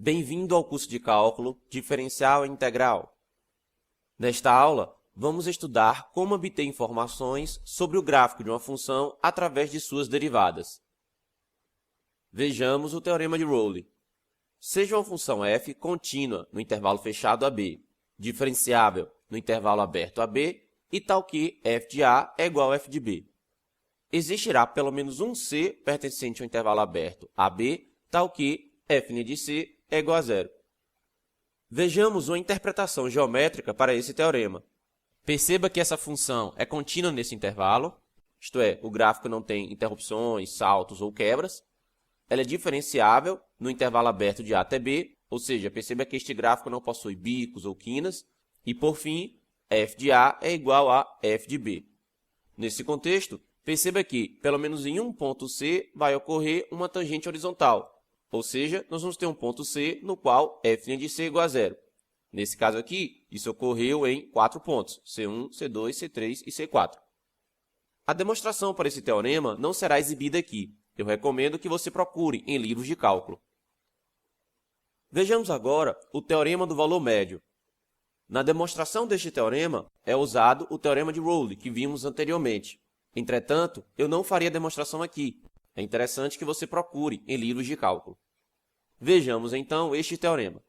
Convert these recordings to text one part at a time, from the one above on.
Bem-vindo ao curso de Cálculo Diferencial e Integral. Nesta aula, vamos estudar como obter informações sobre o gráfico de uma função através de suas derivadas. Vejamos o teorema de Rowley. Seja uma função f contínua no intervalo fechado AB, diferenciável no intervalo aberto AB e tal que f de A é igual a f de B. Existirá pelo menos um C pertencente ao intervalo aberto AB, tal que f' de C é igual a zero. Vejamos uma interpretação geométrica para esse teorema. Perceba que essa função é contínua nesse intervalo, isto é, o gráfico não tem interrupções, saltos ou quebras. Ela é diferenciável no intervalo aberto de A até B, ou seja, perceba que este gráfico não possui bicos ou quinas. E, por fim, f de A é igual a f de B. Nesse contexto, perceba que, pelo menos em um ponto C, vai ocorrer uma tangente horizontal. Ou seja, nós vamos ter um ponto C no qual f' de C é igual a zero. Nesse caso aqui, isso ocorreu em 4 pontos, C1, C2, C3 e C4. A demonstração para esse teorema não será exibida aqui. Eu recomendo que você procure em livros de cálculo. Vejamos agora o teorema do valor médio. Na demonstração deste teorema, é usado o teorema de Rowley, que vimos anteriormente. Entretanto, eu não faria demonstração aqui. É interessante que você procure em livros de cálculo. Vejamos, então, este teorema.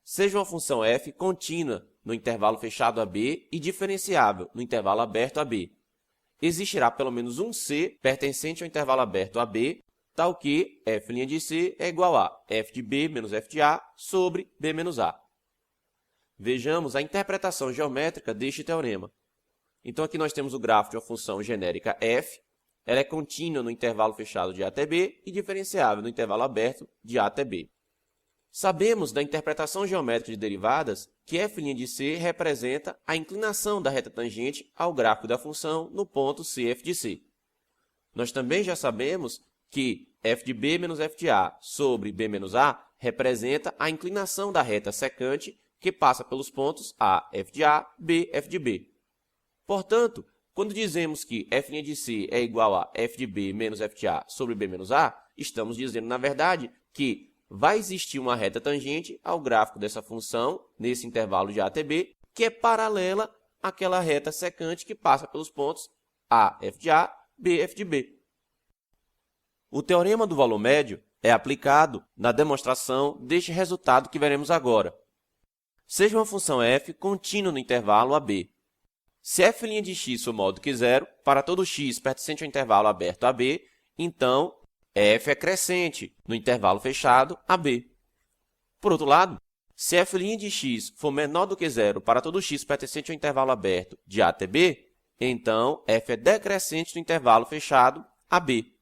Seja uma função f contínua no intervalo fechado AB e diferenciável no intervalo aberto AB. Existirá pelo menos um C pertencente ao intervalo aberto AB, tal que f' de C é igual a f de B menos f de A sobre B menos A. Vejamos a interpretação geométrica deste teorema. Então, aqui nós temos o gráfico de uma função genérica f. Ela é contínua no intervalo fechado de A até B e diferenciável no intervalo aberto de A até B. Sabemos da interpretação geométrica de derivadas que f' de C representa a inclinação da reta tangente ao gráfico da função no ponto CF de C. Nós também já sabemos que f de B menos f de A sobre B menos A representa a inclinação da reta secante que passa pelos pontos A, f de A, B, f de B. Portanto, quando dizemos que f' de C é igual a f de B menos f de A sobre B menos A, estamos dizendo, na verdade, que vai existir uma reta tangente ao gráfico dessa função, nesse intervalo de A até B, que é paralela àquela reta secante que passa pelos pontos A, f de A, B, f de B. O teorema do valor médio é aplicado na demonstração deste resultado que veremos agora. Seja uma função f contínua no intervalo AB. Se f' de x for maior do que zero, para todo x pertencente ao intervalo aberto AB, então f é crescente no intervalo fechado AB. Por outro lado, se f' de x for menor do que zero para todo x pertencente ao intervalo aberto de A até B, então f é decrescente no intervalo fechado AB.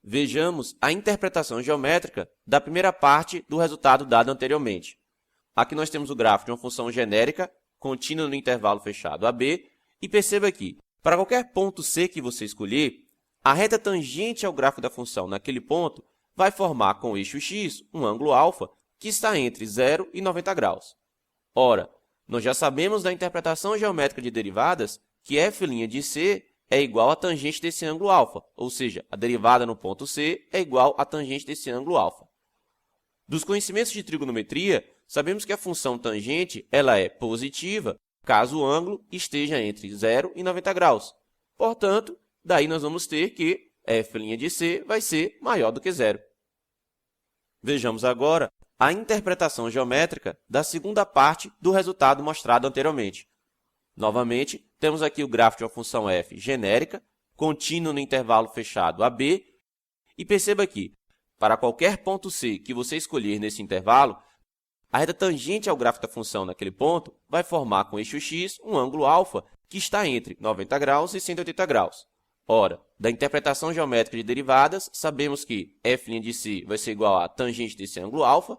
Vejamos a interpretação geométrica da primeira parte do resultado dado anteriormente. Aqui nós temos o gráfico de uma função genérica contínua no intervalo fechado AB, e perceba que, para qualquer ponto C que você escolher, a reta tangente ao gráfico da função naquele ponto vai formar com o eixo x um ângulo α que está entre 0 e 90 graus. Ora, nós já sabemos da interpretação geométrica de derivadas que f' de C é igual à tangente desse ângulo α, ou seja, a derivada no ponto C é igual à tangente desse ângulo α. Dos conhecimentos de trigonometria, sabemos que a função tangente ela é positiva caso o ângulo esteja entre 0 e 90 graus. Portanto, daí nós vamos ter que f' de C vai ser maior do que zero. Vejamos agora a interpretação geométrica da segunda parte do resultado mostrado anteriormente. Novamente, temos aqui o gráfico de uma função f genérica, contínua no intervalo fechado AB, e perceba que, para qualquer ponto C que você escolher nesse intervalo, a reta tangente ao gráfico da função naquele ponto vai formar com o eixo x um ângulo α que está entre 90 graus e 180 graus. Ora, da interpretação geométrica de derivadas, sabemos que f' de C vai ser igual à tangente desse ângulo α,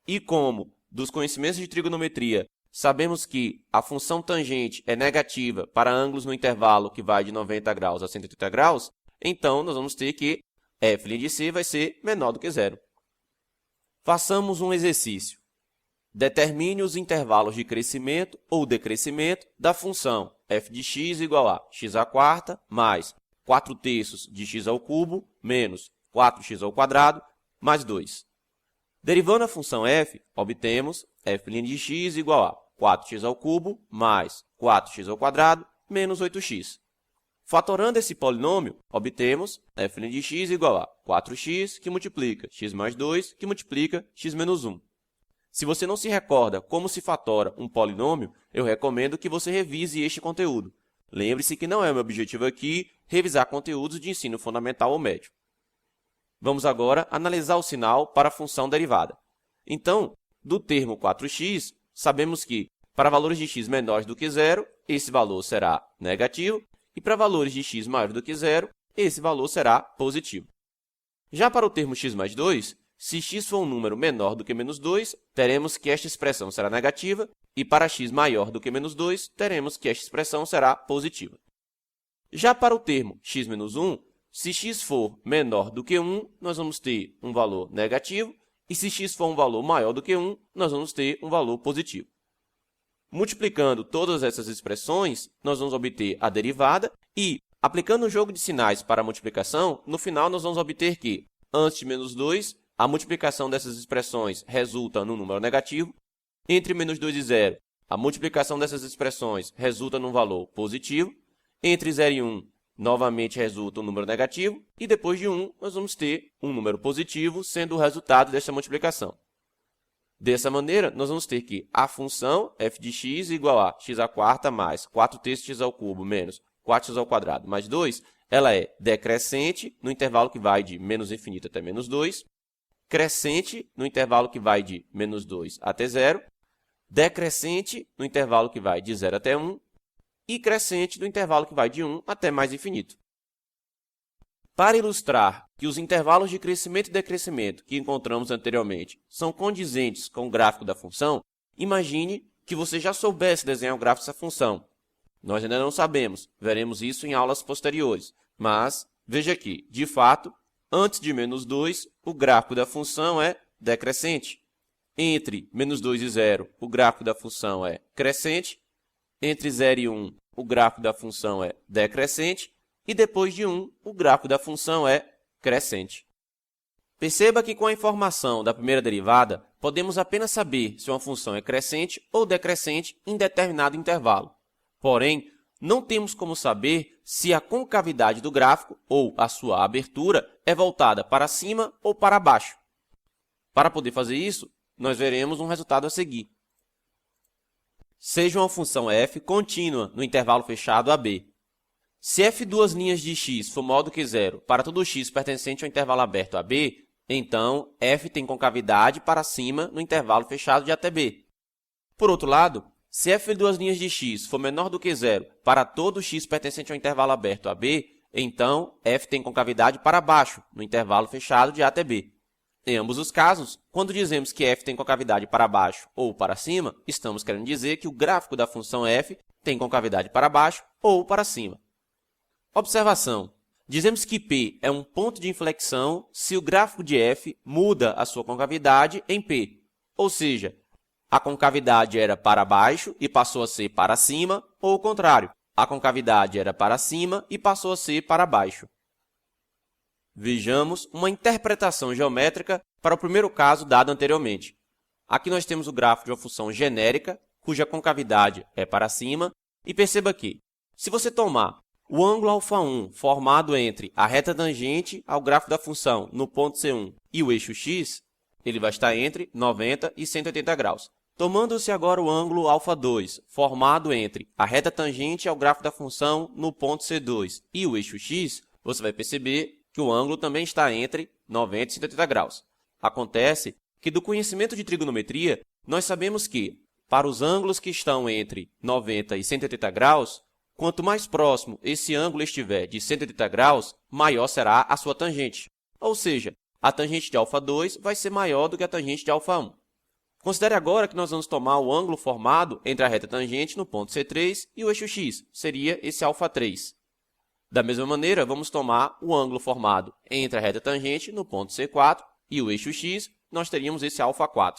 e como dos conhecimentos de trigonometria sabemos que a função tangente é negativa para ângulos no intervalo que vai de 90 graus a 180 graus, então nós vamos ter que f' de C vai ser menor do que zero. Façamos um exercício. Determine os intervalos de crescimento ou decrescimento da função f de x igual a x² mais 4/3 de x ao cubo menos 4x² mais 2. Derivando a função f, obtemos f' de x igual a 4x² mais 4x² menos 8x. Fatorando esse polinômio, obtemos f' de x igual a 4x que multiplica x mais 2 que multiplica x menos 1. Se você não se recorda como se fatora um polinômio, eu recomendo que você revise este conteúdo. Lembre-se que não é meu objetivo aqui revisar conteúdos de ensino fundamental ou médio. Vamos agora analisar o sinal para a função derivada. Então, do termo 4x, sabemos que para valores de x menores do que zero, esse valor será negativo, e para valores de x maiores do que zero, esse valor será positivo. Já para o termo x mais 2, se x for um número menor do que menos 2, teremos que esta expressão será negativa, e para x maior do que menos 2, teremos que esta expressão será positiva. Já para o termo x menos 1, se x for menor do que 1, nós vamos ter um valor negativo, e se x for um valor maior do que 1, nós vamos ter um valor positivo. Multiplicando todas essas expressões, nós vamos obter a derivada e, aplicando o jogo de sinais para a multiplicação, no final nós vamos obter que, antes de menos 2, a multiplicação dessas expressões resulta num número negativo. Entre menos 2 e 0, a multiplicação dessas expressões resulta num valor positivo. Entre 0 e 1, novamente resulta um número negativo. E depois de 1, nós vamos ter um número positivo, sendo o resultado desta multiplicação. Dessa maneira, nós vamos ter que a função f de x igual a x² mais 4x³ menos 4x² mais 2, ela é decrescente no intervalo que vai de menos infinito até menos 2, crescente no intervalo que vai de menos 2 até 0, decrescente no intervalo que vai de 0 até 1 e crescente no intervalo que vai de 1 até mais infinito. Para ilustrar que os intervalos de crescimento e decrescimento que encontramos anteriormente são condizentes com o gráfico da função, imagine que você já soubesse desenhar o gráfico dessa função. Nós ainda não sabemos, veremos isso em aulas posteriores, mas veja aqui, de fato, antes de menos 2, o gráfico da função é decrescente. Entre menos 2 e 0, o gráfico da função é crescente. Entre 0 e 1, o gráfico da função é decrescente. E depois de 1, o gráfico da função é crescente. Perceba que com a informação da primeira derivada, podemos apenas saber se uma função é crescente ou decrescente em determinado intervalo. Porém, não temos como saber se a concavidade do gráfico, ou a sua abertura, é voltada para cima ou para baixo. Para poder fazer isso, nós veremos um resultado a seguir. Seja uma função f contínua no intervalo fechado AB. Se f duas linhas de x for maior do que zero para todo x pertencente ao intervalo aberto AB, então f tem concavidade para cima no intervalo fechado de até B. Por outro lado, se f duas linhas de x for menor do que zero para todo x pertencente ao intervalo aberto AB, então f tem concavidade para baixo no intervalo fechado de A até B. Em ambos os casos, quando dizemos que f tem concavidade para baixo ou para cima, estamos querendo dizer que o gráfico da função f tem concavidade para baixo ou para cima. Observação. Dizemos que P é um ponto de inflexão se o gráfico de f muda a sua concavidade em P. Ou seja, a concavidade era para baixo e passou a ser para cima, ou o contrário, a concavidade era para cima e passou a ser para baixo. Vejamos uma interpretação geométrica para o primeiro caso dado anteriormente. Aqui nós temos o gráfico de uma função genérica, cuja concavidade é para cima, e perceba que, se você tomar o ângulo α1 formado entre a reta tangente ao gráfico da função no ponto C1 e o eixo x, ele vai estar entre 90 e 180 graus. Tomando-se agora o ângulo α2 formado entre a reta tangente ao gráfico da função no ponto C2 e o eixo x, você vai perceber que o ângulo também está entre 90 e 180 graus. Acontece que do conhecimento de trigonometria, nós sabemos que, para os ângulos que estão entre 90 e 180 graus, quanto mais próximo esse ângulo estiver de 180 graus, maior será a sua tangente. Ou seja, a tangente de α2 vai ser maior do que a tangente de α1. Considere agora que nós vamos tomar o ângulo formado entre a reta tangente no ponto C3 e o eixo x, seria esse α3. Da mesma maneira, vamos tomar o ângulo formado entre a reta tangente no ponto C4 e o eixo x, nós teríamos esse α4.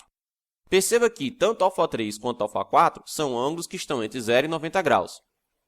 Perceba que tanto α3 quanto α4 são ângulos que estão entre 0 e 90 graus.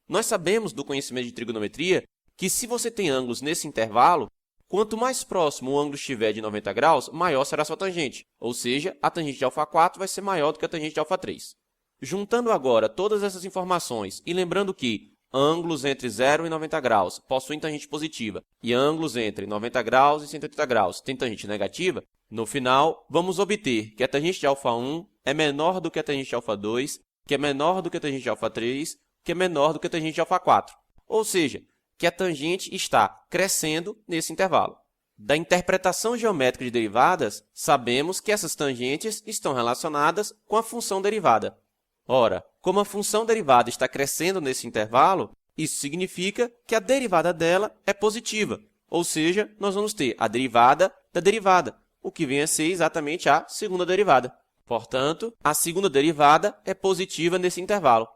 Nós sabemos do conhecimento de trigonometria que se você tem ângulos nesse intervalo, Quanto mais próximo o ângulo estiver de 90 graus, maior será sua tangente, ou seja, a tangente de α4 vai ser maior do que a tangente de α3. Juntando agora todas essas informações e lembrando que ângulos entre 0 e 90 graus possuem tangente positiva e ângulos entre 90 graus e 180 graus têm tangente negativa, no final, vamos obter que a tangente de α1 é menor do que a tangente de α2, que é menor do que a tangente de α3, que é menor do que a tangente de α4. Ou seja, que a tangente está crescendo nesse intervalo. Da interpretação geométrica de derivadas, sabemos que essas tangentes estão relacionadas com a função derivada. Ora, como a função derivada está crescendo nesse intervalo, isso significa que a derivada dela é positiva, ou seja, nós vamos ter a derivada da derivada, o que vem a ser exatamente a segunda derivada. Portanto, a segunda derivada é positiva nesse intervalo.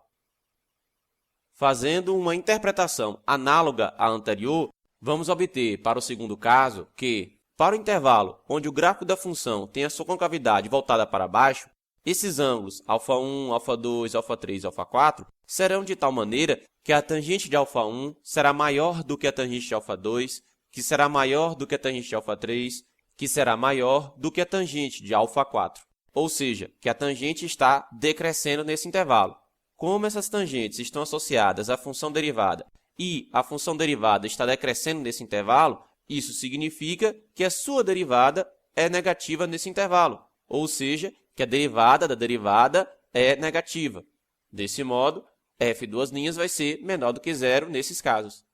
Fazendo uma interpretação análoga à anterior, vamos obter para o segundo caso que, para o intervalo onde o gráfico da função tem a sua concavidade voltada para baixo, esses ângulos α1, α2, α3 e α4 serão de tal maneira que a tangente de α1 será maior do que a tangente de α2, que será maior do que a tangente de α3, que será maior do que a tangente de α4. Ou seja, que a tangente está decrescendo nesse intervalo. Como essas tangentes estão associadas à função derivada e a função derivada está decrescendo nesse intervalo, isso significa que a sua derivada é negativa nesse intervalo, ou seja, que a derivada da derivada é negativa. Desse modo, f duas linhas vai ser menor do que zero nesses casos.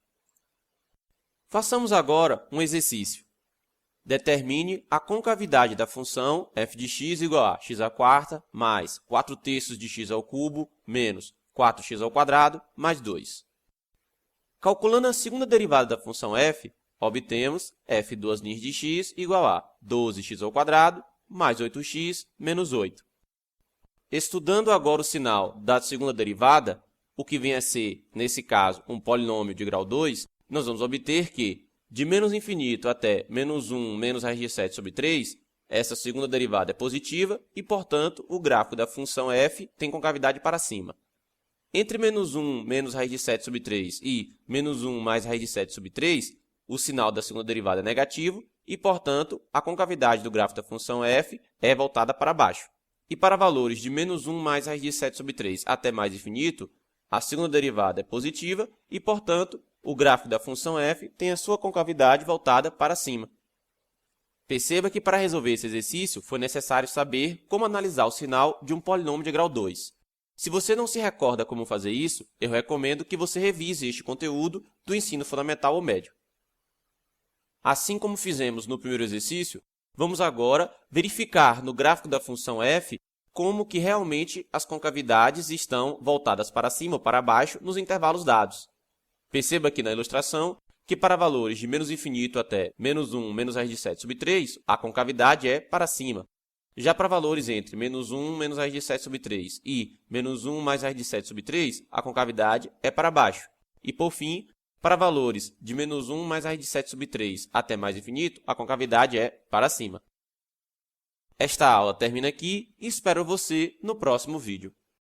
Façamos agora um exercício. Determine a concavidade da função f de x igual a x² mais 4/3 de x ao cubo menos 4x² mais 2. Calculando a segunda derivada da função f, obtemos f duas linhas de x igual a 12x² mais 8x menos 8. Estudando agora o sinal da segunda derivada, o que vem a ser, nesse caso, um polinômio de grau 2, nós vamos obter que, de menos infinito até menos 1 menos raiz de 7 sobre 3, essa segunda derivada é positiva e, portanto, o gráfico da função f tem concavidade para cima. Entre menos 1 menos raiz de 7 sobre 3 e menos 1 mais raiz de 7 sobre 3, o sinal da segunda derivada é negativo e, portanto, a concavidade do gráfico da função f é voltada para baixo. E para valores de menos 1 mais raiz de 7 sobre 3 até mais infinito, a segunda derivada é positiva e, portanto, o gráfico da função f tem a sua concavidade voltada para cima. Perceba que para resolver esse exercício foi necessário saber como analisar o sinal de um polinômio de grau 2. Se você não se recorda como fazer isso, eu recomendo que você revise este conteúdo do ensino fundamental ou médio. Assim como fizemos no primeiro exercício, vamos agora verificar no gráfico da função f como que realmente as concavidades estão voltadas para cima ou para baixo nos intervalos dados. Perceba aqui na ilustração que para valores de menos infinito até menos 1 menos raiz de 7 sobre 3, a concavidade é para cima. Já para valores entre menos 1 menos raiz de 7 sobre 3 e menos 1 mais raiz de 7 sobre 3, a concavidade é para baixo. E, por fim, para valores de menos 1 mais raiz de 7 sobre 3 até mais infinito, a concavidade é para cima. Esta aula termina aqui e espero você no próximo vídeo.